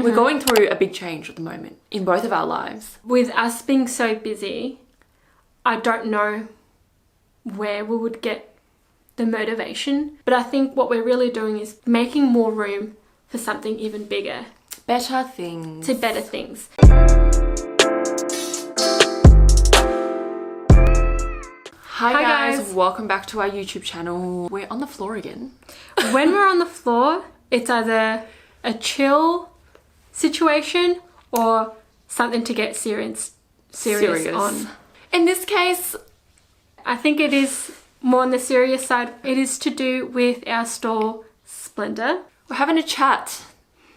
We're going through a big change at the moment in both of our lives. With us being so busy, I don't know where we would get the motivation. But I think what we're really doing is making more room for something even bigger. Better things. To better things. Hi guys, welcome back to our YouTube channel. We're on the floor again. When we're on the floor, it's either a chill situation or something to get serious on. In this case, I think it is more on the serious side. It is to do with our store, Splendor. We're having a chat.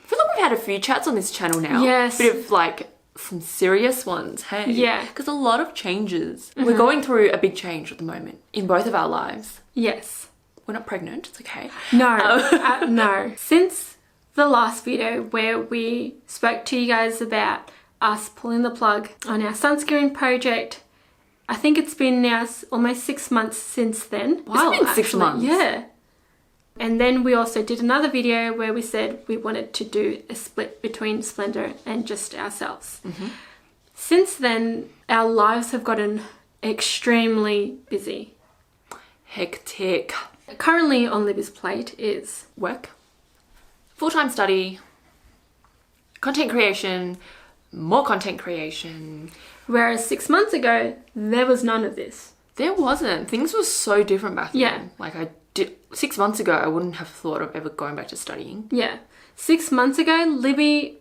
I feel like we've had a few chats on this channel now. Yes. Bit of like some serious ones, hey? Yeah. Because a lot of changes. We're going through a big change at the moment in both of our lives. Yes. We're not pregnant, it's okay. No, no. Since the last video where we spoke to you guys about us pulling the plug on our sunscreen project, I think it's been now almost 6 months since then. Wow, it's been 6 months. Yeah. And then we also did another video where we said we wanted to do a split between Splendor and just ourselves. Since then, our lives have gotten extremely busy. Hectic. Currently on Libby's plate is Work, full-time study, content creation, more content creation. Whereas 6 months ago, there was none of this. There wasn't. Things were so different back then. Yeah. Like 6 months ago, I wouldn't have thought of ever going back to studying. Yeah. 6 months ago, Libby,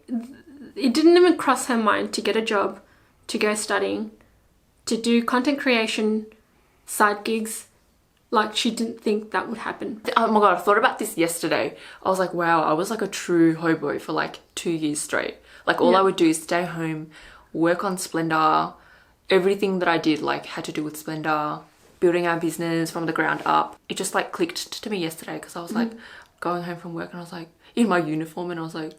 it didn't even cross her mind to get a job, to go studying, to do content creation, side gigs. Like, she didn't think that would happen. Oh my God, I thought about this yesterday. I was like, wow, I was like a true hobo for like 2 years straight. Like all I would do is stay home, work on Splendor. Everything that I did like had to do with Splendor, building our business from the ground up. It just like clicked to me yesterday because I was like going home from work and I was like in my uniform and I was like,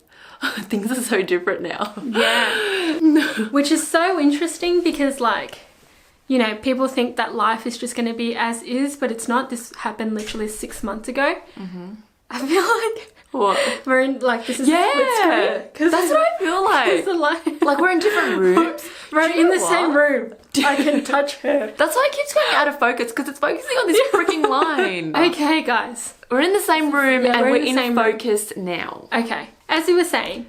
things are so different now. Yeah. Which is so interesting because like, you know, people think that life is just going to be as is, but it's not. This happened literally 6 months ago. I feel like what? we're in like this is that's what I feel like. Like we're in different rooms. We're in the same room. I can touch her. That's why it keeps going out of focus because it's focusing on this freaking line. Okay, guys. We're in the same room and we're in same focus now. Okay, as you were saying,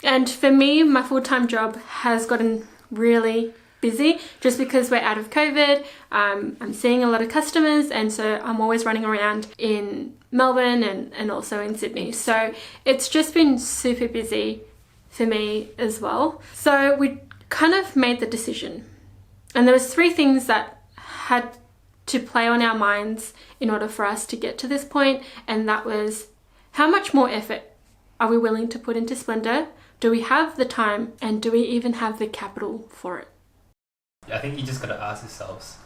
and for me, my full-time job has gotten really busy just because we're out of COVID. I'm seeing a lot of customers and so I'm always running around in Melbourne and also in Sydney. So it's just been super busy for me as well. So we kind of made the decision. And there was 3 things that had to play on our minds in order for us to get to this point. And that was, how much more effort are we willing to put into Splendor? Do we have the time and do we even have the capital for it? I think you just got to ask yourselves,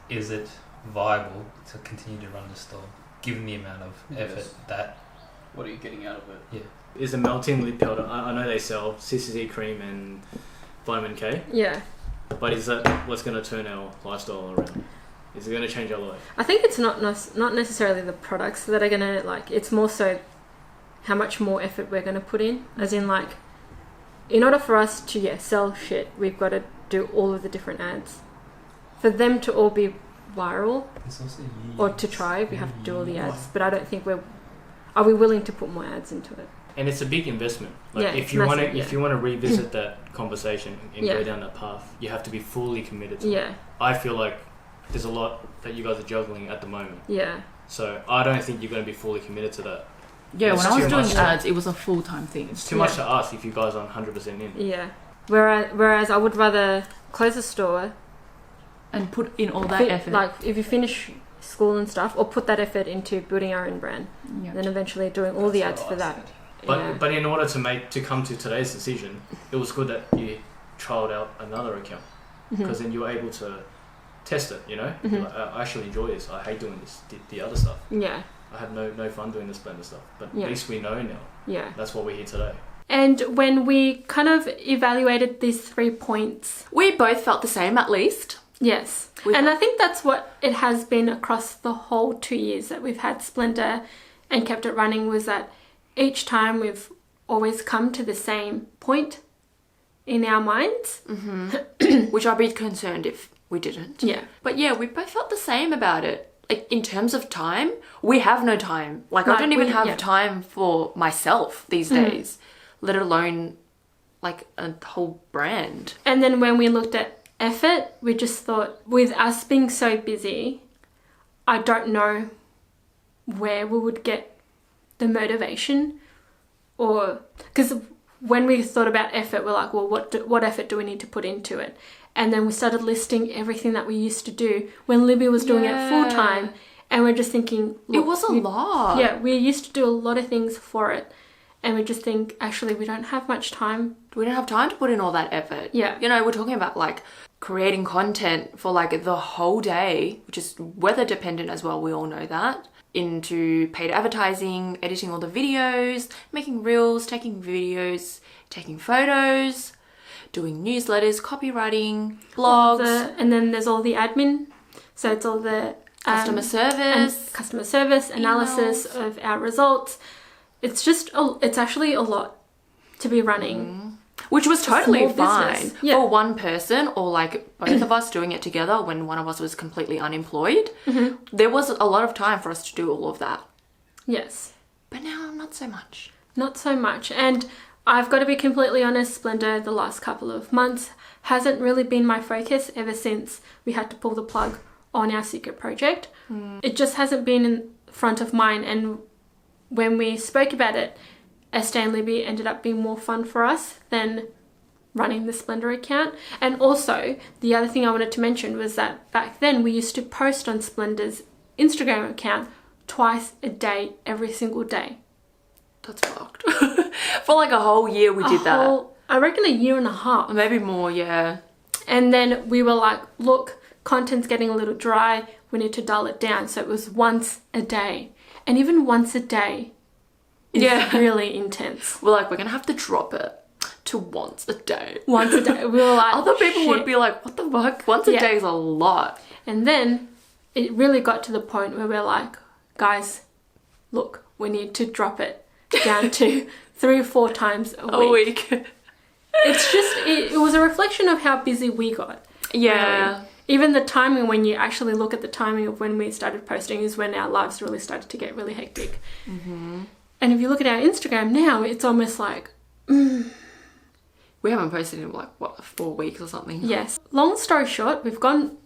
is it viable to continue to run the store, given the amount of effort that... What are you getting out of it? Yeah. Is a melting lip powder, I know they sell CCC cream and vitamin K. Yeah. But is that what's going to turn our lifestyle around? Is it going to change our life? I think it's not necessarily the products that are going to, like, it's more so how much more effort we're going to put in. As in, like, in order for us to, sell shit, we've got to do all of the different ads. For them to all be viral or to try, we have to do all the ads. But I don't think are we willing to put more ads into it? And it's a big investment. Like Yeah, if you want to revisit that conversation and Yeah. go down that path, you have to be fully committed to it. Yeah. I feel like there's a lot that you guys are juggling at the moment. Yeah. So I don't think you're going to be fully committed to that. Yeah, It's when I was too doing much. ads, it was a full-time thing. It's too much to ask if you guys aren't 100% in. Yeah. Whereas I would rather close the store And put in all that effort. Like, if you finish school and stuff, or put that effort into building our own brand, then eventually doing all the ads for that. But in order to come to today's decision, it was good that you trialed out another account because then you were able to test it. You know, You're like, I actually enjoy this. I hate doing this, the other stuff. Yeah. I had no fun doing the Splendor stuff. But Yeah. at least we know now. Yeah. That's why we're here today. And when we kind of evaluated these 3 points, we both felt the same, at least. yes. And I think that's what it has been across the whole 2 years that we've had Splendor and kept it running, was that each time we've always come to the same point in our minds. Which I'd be concerned if we didn't. Yeah. But yeah, we both felt the same about it. Like, in terms of time, we have no time. Like, I Like, don't even we- have yeah. time for myself these days, let alone, like, a whole brand. And then when we looked at effort, we just thought, with us being so busy, I don't know where we would get the motivation, or because when we thought about effort, we're like, well, what effort do we need to put into it? And then we started listing everything that we used to do when Libby was doing it full time, and we're just thinking, It was a lot. Yeah, we used to do a lot of things for it, and we just think, actually, we don't have much time. We don't have time to put in all that effort. Yeah. You know, we're talking about, like, creating content for, like, the whole day, which is weather dependent as well, we all know that, into paid advertising, editing all the videos, making reels, taking videos, taking photos, doing newsletters, copywriting, blogs, And then there's all the admin. So it's all the customer service, analysis of our results. It's just, it's actually a lot to be running. which was totally small fine business. Yeah. for one person, or like both of us doing it together when one of us was completely unemployed. There was a lot of time for us to do all of that. Yes. But now, not so much. Not so much. And I've got to be completely honest, Splenda, the last couple of months hasn't really been my focus ever since we had to pull the plug on our secret project. It just hasn't been in front of mind. And when we spoke about it, Este Libby ended up being more fun for us than running the Splenda account. And also, the other thing I wanted to mention was that back then we used to post on Splenda's Instagram account twice a day, every single day. That's fucked. For like a whole year we did that. I reckon a year and a half. Maybe more, yeah. And then we were like, look, content's getting a little dry. We need to dull it down. So it was once a day. And even once a day is really intense. We're like, we're going to have to drop it to once a day. Once a day. We were like, Other people shit. would be like, what the fuck? Once a day is a lot. And then it really got to the point where we're like, guys, look, we need to drop it down to 3 or 4 times a week. It's just, it was a reflection of how busy we got. Yeah. Really. Even the timing, when you actually look at the timing of when we started posting, is when our lives really started to get really hectic. And if you look at our Instagram now, it's almost like, We haven't posted in like, what, 4 weeks or something? yes. Long story short, we've gone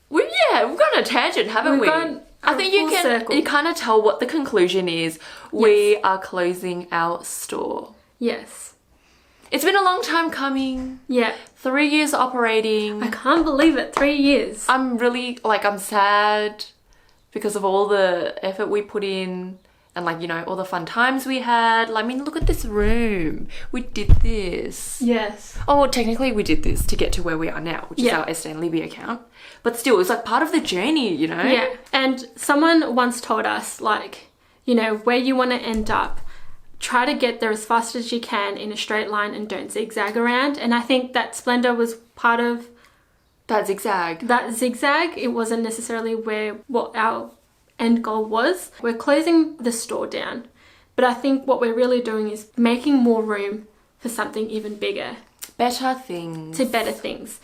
We've gone on a tangent, haven't we? gone I think you full can circle. you kind of tell what the conclusion is. We are closing our store. Yes. It's been a long time coming. Yeah. 3 years operating. I can't believe it. 3 years. I'm really, like, I'm sad because of all the effort we put in and, like, you know, all the fun times we had. Like, I mean, look at this room. We did this. Yes. Oh, well, technically we did this to get to where we are now, which is our Este Libby account. But still, it was, like, part of the journey, you know? Yeah. And someone once told us, like, you know, where you want to end up, try to get there as fast as you can in a straight line and don't zigzag around. And I think that Splenda was part of That zigzag. that zigzag. It wasn't necessarily what our end goal was. We're closing the store down, but I think what we're really doing is making more room for something even bigger, Better things. to better things.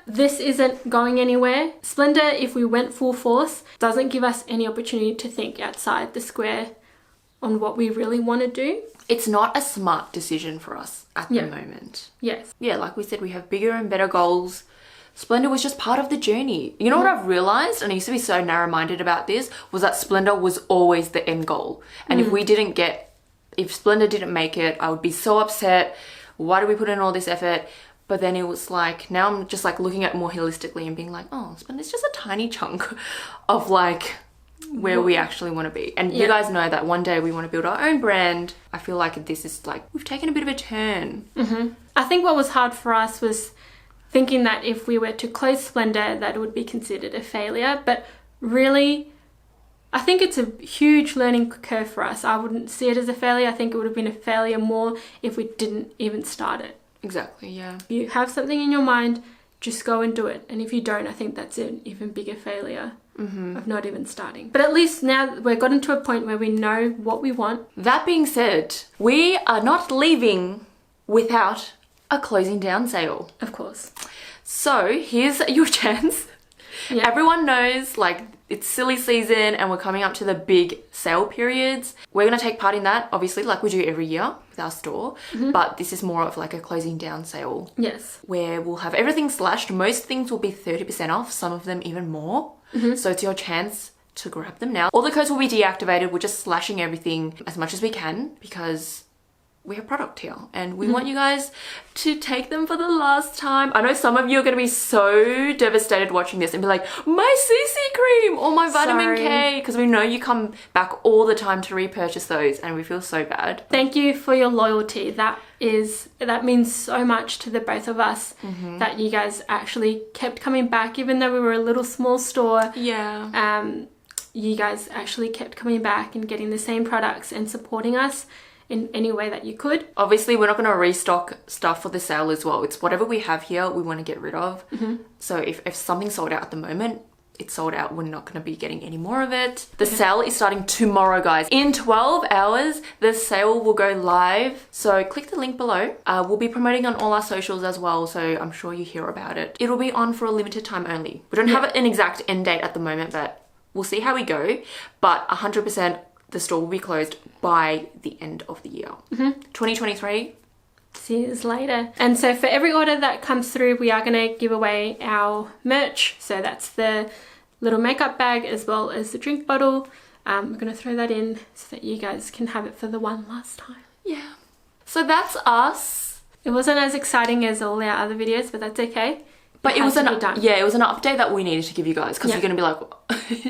This isn't going anywhere. Splenda, if we went full force, doesn't give us any opportunity to think outside the square on what we really want to do. It's not a smart decision for us at the moment. Yes. Yeah, like we said, we have bigger and better goals. Splenda was just part of the journey. You know what I've realised, and I used to be so narrow-minded about this, was that Splenda was always the end goal. And if Splenda didn't make it, I would be so upset. Why did we put in all this effort? But then it was like, now I'm just like looking at it more holistically and being like, oh, Splenda's just a tiny chunk of like where we actually want to be. And you guys know that one day we want to build our own brand. I feel like this is like, we've taken a bit of a turn. I think what was hard for us was thinking that if we were to close Splenda, that it would be considered a failure. But really, I think it's a huge learning curve for us. I wouldn't see it as a failure. I think it would have been a failure more if we didn't even start it. Exactly, yeah. If you have something in your mind, just go and do it. And if you don't, I think that's an even bigger failure. of not even starting. But at least now we've gotten to a point where we know what we want. That being said, we are not leaving without a closing down sale. Of course. So here's your chance. Yeah. Everyone knows like it's silly season and we're coming up to the big sale periods. We're going to take part in that, obviously, like we do every year with our store. But this is more of like a closing down sale. Yes. Where we'll have everything slashed. Most things will be 30% off, some of them even more. So it's your chance to grab them now. All the codes will be deactivated. We're just slashing everything as much as we can because we have product here and we want you guys to take them for the last time. I know some of you are going to be so devastated watching this and be like, my CC cream or my vitamin K, because we know you come back all the time to repurchase those and we feel so bad. Thank you for your loyalty. That means so much to the both of us that you guys actually kept coming back even though we were a little small store. Yeah. You guys actually kept coming back and getting the same products and supporting us in any way that you could. Obviously, we're not going to restock stuff for the sale as well. It's whatever we have here, we want to get rid of. So if something's sold out at the moment, it's sold out. We're not going to be getting any more of it. The sale is starting tomorrow, guys. In 12 hours, the sale will go live. So click the link below. We'll be promoting on all our socials as well. So I'm sure you hear about it. It'll be on for a limited time only. We don't have an exact end date at the moment, but we'll see how we go. But 100%, the store will be closed by the end of the year. 2023. See you later. And so for every order that comes through, we are going to give away our merch. So that's the little makeup bag as well as the drink bottle. We're going to throw that in so that you guys can have it for the one last time. Yeah. So that's us. It wasn't as exciting as all our other videos, but that's okay. But it was had to be done. it was an update that we needed to give you guys because you're going to be like,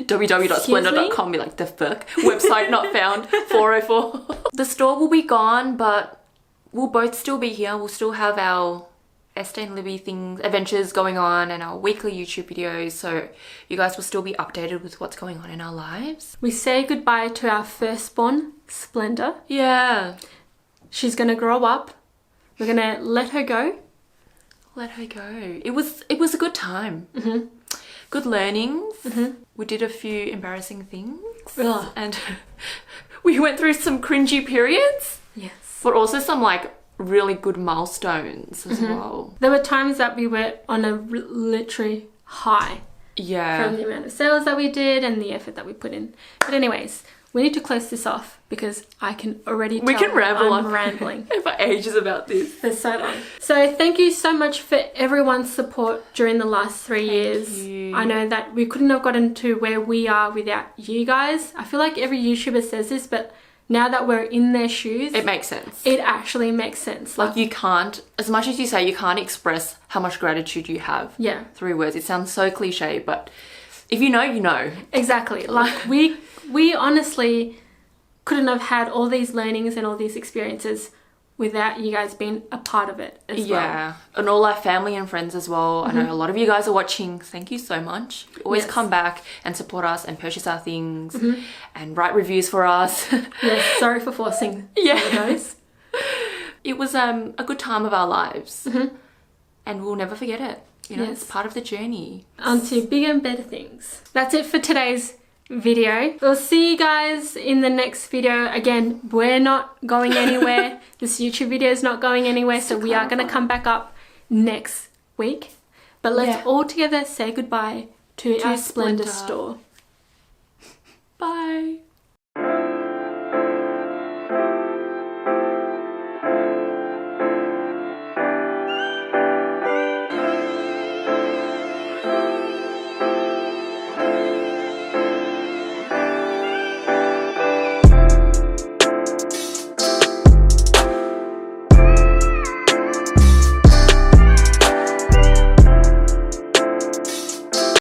www.splendor.com, be like, the fuck? Website not found, 404. The store will be gone, but we'll both still be here. We'll still have our Este and Libby adventures going on and our weekly YouTube videos. So you guys will still be updated with what's going on in our lives. We say goodbye to our firstborn, Splendor. Yeah. She's going to grow up. We're going to let her go. Let her go. It was a good time. Good learnings. We did a few embarrassing things. Ugh. And we went through some cringy periods. Yes. But also some like really good milestones as well. There were times that we were on a literally high Yeah. from the amount of sales that we did and the effort that we put in. But anyways, we need to close this off because I can already tell We can ramble I'm on rambling for ages about this. for so long. So thank you so much for everyone's support during the last 3 years. you. I know that we couldn't have gotten to where we are without you guys. I feel like every YouTuber says this, but now that we're in their shoes, It makes sense. it actually makes sense. Like you can't, as much as you say, you can't express how much gratitude you have yeah, through words. It sounds so cliche, but if you know, you know. exactly. Like we honestly couldn't have had all these learnings and all these experiences without you guys being a part of it as well. Yeah, and all our family and friends as well. I know a lot of you guys are watching. Thank you so much. Always Yes. come back and support us and purchase our things and write reviews for us. Yes, sorry for forcing Yeah. those. It was a good time of our lives and we'll never forget it. You know, it's Yes. part of the journey. On to bigger and better things. That's it for today's video. We'll see you guys in the next video. Again, we're not going anywhere. This YouTube video is not going anywhere, so we are going to come back up next week. But let's all together say goodbye to our Splendor Splendor. store. Bye.